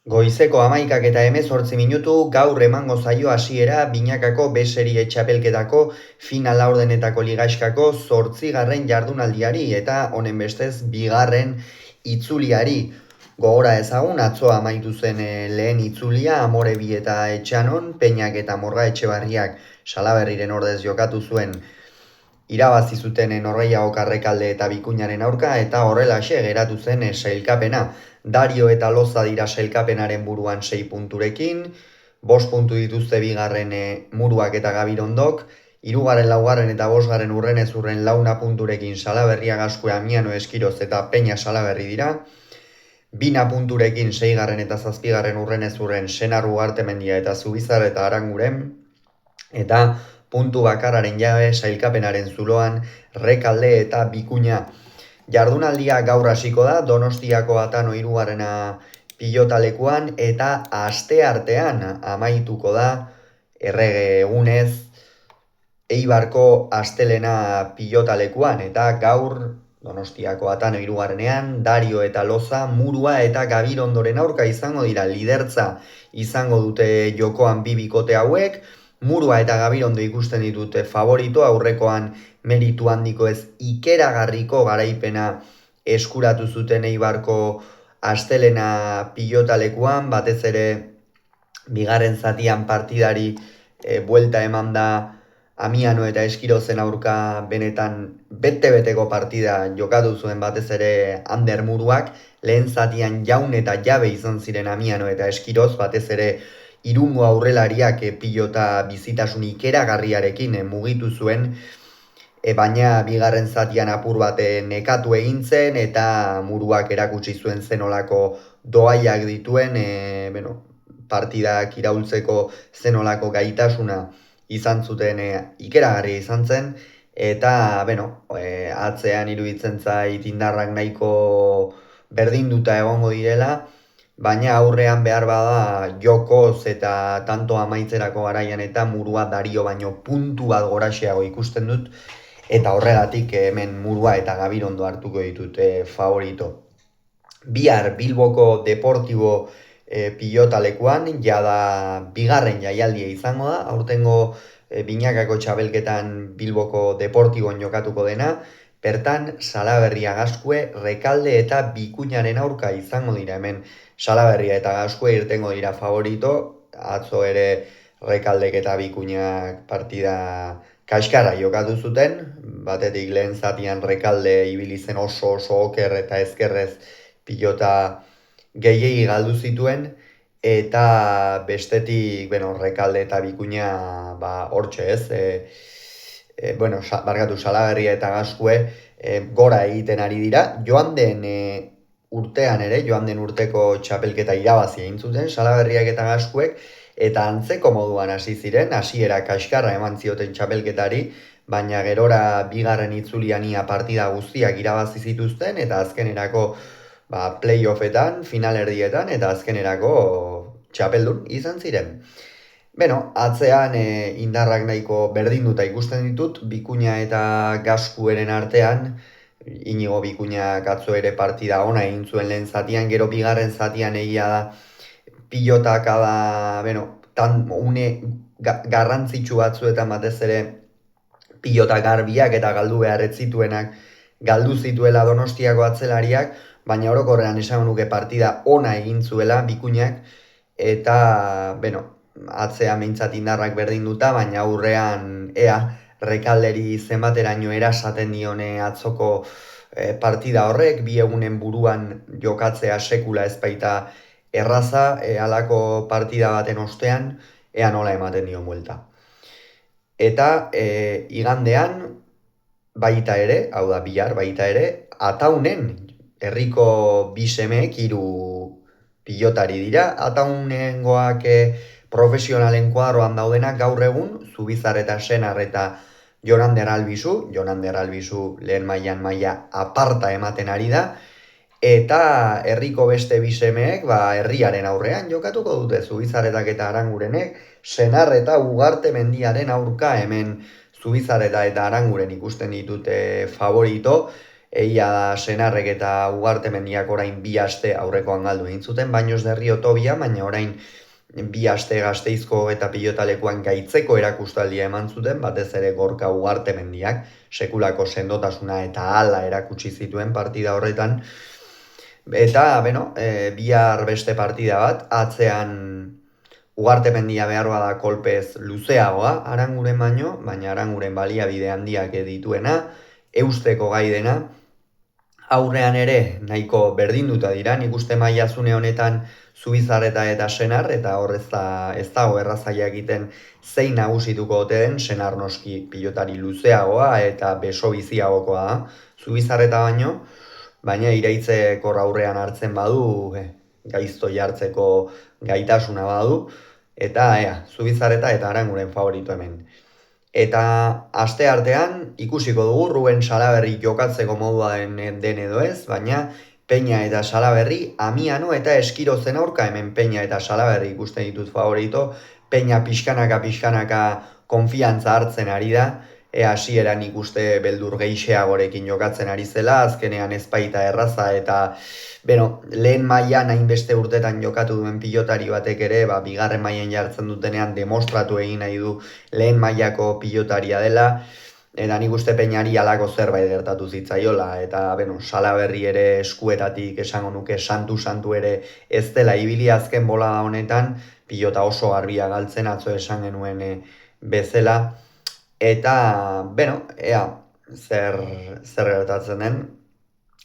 Goizeko 11:18 gaur emango zaio hasiera binakako B serie txapelketako final laurdenetako ligaxkako 8. jardunaldiari eta honen bestez bigarren itzuliari. Gogora ezagun atzo amaitu zen lehen itzulia Amorebi eta Etxanon, Peñak eta Morga Etxebarriak Salaberriren ordez jokatu zuen irabazi zuten Norgehiago Rekalde eta Bikuñaren aurka eta horrelaxe geratu zen sailkapena. Dario eta Loza dira sailkapenaren buruan 6 punturekin, 5 puntu dituzte bigarren Muruak eta Gabirondok, 3., 4. eta 5. urrenez urren 4 punturekin Salaberria, Gascue, Amiano, Eskiroz eta Peña Salaberri dira, 2 punturekin 6. eta 7. urrenez urren Senar, Ugartemendia eta Zubizar eta Aranguren, eta puntu bakarraren jabe sailkapenaren zuloan Rekalde eta Bikuña. Jardunaldia gaur hasiko da Donostiako Atano 3. pilotalekuan eta asteartean amaituko da errege egunez Eibarko Astelena pilotalekuan eta gaur Donostiako Atano 3. Dario eta Loza, Murua eta Gabirondoren aurka izango dira. Lidertza izango dute jokoan bi bikote hauek. Murua eta Gabirondo ikusten ditute favorito, aurrekoan meritu handiko ez ikeragarriko garaipena eskuratu zuten Eibarko Astelena pilotalekuan, batez ere bigarren zatian partidari buelta eman da Amiano eta Eskirozen aurka benetan bete-beteko partida jokatu zuen batez ere Ander Muruak, lehen zatian jaun eta jabe izan ziren Amiano eta Eskiroz, batez ere Irungo aurrelariak pilota bizitasun ikeragarriarekin mugitu zuen, baina bigarren zatian apur bat nekatu egin zen eta Muruak erakutsi zuen zenolako doaiak dituen, partidak iraultzeko zenolako gaitasuna izan zuten ikeragarria izan zen, eta atzean iruditzen zait indarrak nahiko berdinduta egongo direla, baina aurrean behar bada jokoz eta tanto amaitzerako garaian eta Murua Dario baino puntu bat goraxeago ikusten dut, eta horregatik hemen Murua eta Gabirondo hartuko ditut favorito. Bihar Bilboko Deportibo pilotalekuan, jada bigarren jaialdia izango da, aurtengo binakako txabelketan Bilboko Deportibon jokatuko dena, bertan Salaberria, Gascue, Rekalde eta Bikuñaren aurka izango dira. Hemen Salaberria eta Gascue irtengo dira favorito, atzo ere Rekaldek eta Bikuñak partida kaskarra jokatu zuten, batetik lehen zatian Rekalde ibili zen oso oker eta ezkerrez pilota gehiegi galdu zituen, eta bestetik Rekalde eta Bikuña hortxe ez, Salaberria eta Gascue gora egiten ari dira. Joan den urteko txapelketa irabazi egin zuten Salaberriak eta Gascuek, eta antzeko moduan hasi ziren, hasiera kaskarra eman zioten txapelketari, baina gerora bigarren itzulian ia partida guztiak irabazi zituzten, eta azkenerako playoffetan, finalerdietan, eta azkenerako txapeldun izan ziren. Atzean indarrak nahiko berdinduta ikusten ditut, Bikuña eta Gascueren artean, Inigo Bikuñak atzo ere partida ona egin zuen lehen zatian, gero bigarren zatian egia da pilotaka da, une garrantzitsu batzuetan batez ere pilota garbiak eta galdu behar ez zituenak galdu zituela Donostiako atzelariak, baina orokorrean esan nuke partida ona egin zuela Bikuñak, eta atzean behintzat indarrak berdinduta, baina aurrean Rekalderi zenbateraino erasaten dione atzoko partida horrek, bi egunen buruan jokatzea sekula ez baita erraza, halako partida baten ostean, nola ematen dio buelta. Eta igandean baita ere, hau da bihar baita ere, Ataunen herriko bi semeek 3 pilotari dira, Ataunengoak profesionalen kuadroan daudenak gaur egun, Zubizar eta Senar eta Jonander Albizu lehen maila aparta ematen ari da, eta herriko beste bi semeek herriaren aurrean jokatuko dute, Zubizaretak eta Arangurenek, Senar eta Ugartemendiaren aurka. Hemen Zubizareta eta Aranguren ikusten ditute favorito, Egia da Senarrek eta Ugartemendiak orain 2 aste aurrekoan galdu egin zuten, Baños de Rio Tobia, baina orain 2 aste Gasteizko eta pilotalekuan gaitzeko erakustaldia eman zuten, batez ere Gorka Ugartemendiak, sekulako sendotasuna eta hala erakutsi zituen partida horretan. Eta, bihar beste partida bat, atzean Ugartemendia behar bada kolpez luzeagoa, Aranguren baino, baina Aranguren baliabide handiak dituena, eusteko gai dena, aurrean ere nahiko berdinduta dira, nik uste Maiazune honetan Zubizarreta eta Senar, eta hor ez dago errazaia egiten zein nagusituko ote den, Senar noski pilotari luzeagoa eta beso biziagokoa da, Zubizarreta baino, baina iraitzeko aurrean hartzen badu, gaizto jartzeko gaitasuna badu, eta Zubizarreta eta Aranguren favorito hemen. Eta aste artean ikusiko dugu Ruben Salaberri jokatzeko modua den edo ez, baina Peña eta Salaberri, Amiano eta Eskirozen aurka, hemen Peña eta Salaberri ikusten ditut favorito, Peña pixkanaka konfiantza hartzen ari da, hasieran ikuste beldur gehixeagorekin jokatzen ari zela, azkenean ezpaita erraza eta lehen mailan hainbeste urtetan jokatu duen pilotari batek ere, bigarren mailan jartzen dutenean demostratu egin nahi du lehen mailako pilotaria dela, eta nik uste Peñari halako zerbait gertatu zitzaiola, eta Salaberri ere eskuetatik esango nuke santu ere ez dela ibili azken bolada honetan, pilota oso garbia galtzen atzo esan genuen bezala, eta, ea zer gertatzen den,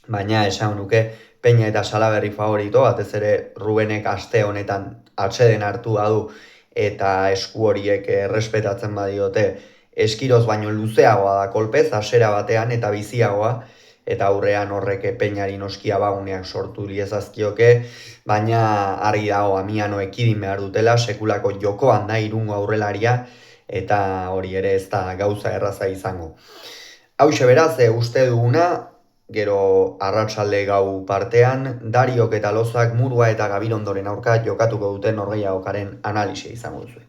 baina esan nuke Peña eta Salaberri favorito, batez ere Rubenek aste honetan atseden hartu badu eta esku horiek errespetatzen badiote, Eskiroz baino luzeagoa da kolpez, hasiera batean eta biziagoa, eta aurrean horrek Peñari noski abaguneak sortu liezazkioke, baina argi dago Amiano ekidin behar dutela, sekulako jokoan da Irungo aurrelaria, eta hori ere ez da gauza erraza izango. Hauxe beraz, uste duguna, gero arratsalde gau partean, Dariok eta Lozak Murua eta Gabirondoren aurka jokatuko duten norgehiagokaren analisia izango duzu.